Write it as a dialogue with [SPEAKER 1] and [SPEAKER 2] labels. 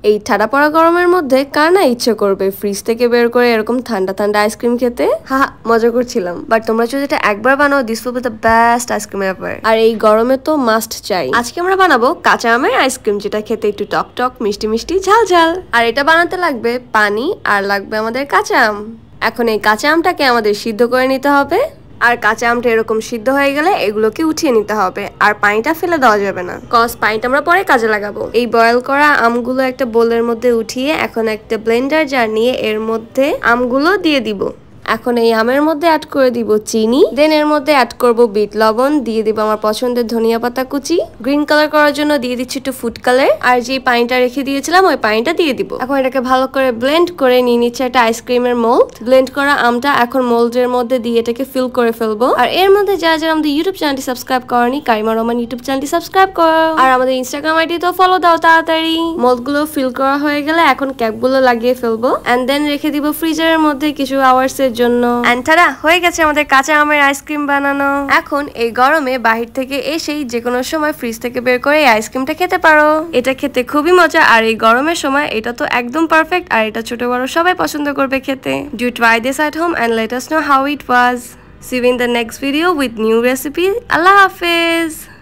[SPEAKER 1] এই ঠাডা পড়া গরমের মধ্যে কার না ইচ্ছে করবে ফ্রিজ থেকে বের করে এরকম ঠান্ডা ঠান্ডা আইসক্রিম খেতে। হা মজা করছিলাম, বাট তোমরা যদি এটা একবার বানাও this will be the best ice cream ever. আর এই গরমে তো মাস্ট চাই। আজকে আমরা বানাবো কাঁচা আমের আইসক্রিম, যেটা খেতে একটু টক টক মিষ্টি মিষ্টি ঝাল ঝাল। আর এটা বানাতে লাগবে পানি আর লাগবে আমাদের কাঁচা আম। এখন এই কাঁচা আমটাকে আমাদের সিদ্ধ করে নিতে হবে। আর কাঁচা আমটা এরকম সিদ্ধ হয়ে গেলে এগুলোকে উঠিয়ে নিতে হবে, আর পানিটা ফেলে দেওয়া যাবে না, কজ পানিটা আমরা পরে কাজে লাগাবো। এই বয়েল করা আমগুলো একটা বোলের মধ্যে উঠিয়ে এখন একটা ব্লেন্ডার জার নিয়ে এর মধ্যে আমগুলো দিয়ে দিব। এখন এই আমের মধ্যে অ্যাড করে দিব চিনি, দেন এর মধ্যে অ্যাড করব বিট লবণ, দিয়ে দিব আমার পছন্দের ধনিয়া পাতা কুচি, গ্রিন কালার করার জন্য দিয়ে দিচ্ছি একটু ফুড কালার, আর যে পানিটা রেখে দিয়েছিলাম ওই পানিটা দিয়ে দিব। এখন এটাকে ভালো করে ব্লেন্ড করে নিয়ে নিচ্ছে একটা আইসক্রিমের মোল্ড। ব্লেন্ড করা আমটা এখন মোল্ডের মধ্যে দিয়ে এটাকে ফিল করে ফেলবো। আর এর মধ্যে যারা যারা আমাদের ইউটিউব চ্যানেলটি সাবস্ক্রাইব করেনি, কারিমা রহমান ইউটিউব চ্যানেলটি সাবস্ক্রাইব করো, আর আমাদের ইনস্টাগ্রাম আইডি তো ফলো দাও তাড়াতাড়ি। মোল্ড গুলো ফিল করা হয়ে গেলে এখন ক্যাপগুলো লাগিয়ে ফেলবো, এন্ড দেন রেখে দিব ফ্রিজারের মধ্যে কিছু আওয়ার্স এর জন্য। এন্টারা হয়ে গেছে আমাদের কাঁচা আমের আইসক্রিম বানানো। এখন এই গরমে বাহির থেকে এসেই যে কোনো সময় ফ্রিজ থেকে বের করে এই আইসক্রিমটা খেতে পারো। এটা খেতে খুবই মজা, আর এই গরমের সময় এটা তো একদম পারফেক্ট। আর এটা ছোট বড় সবাই পছন্দ করবে খেতে। Do try this at home and let us know how it was. See you in the next video with new recipe. Allah Hafiz.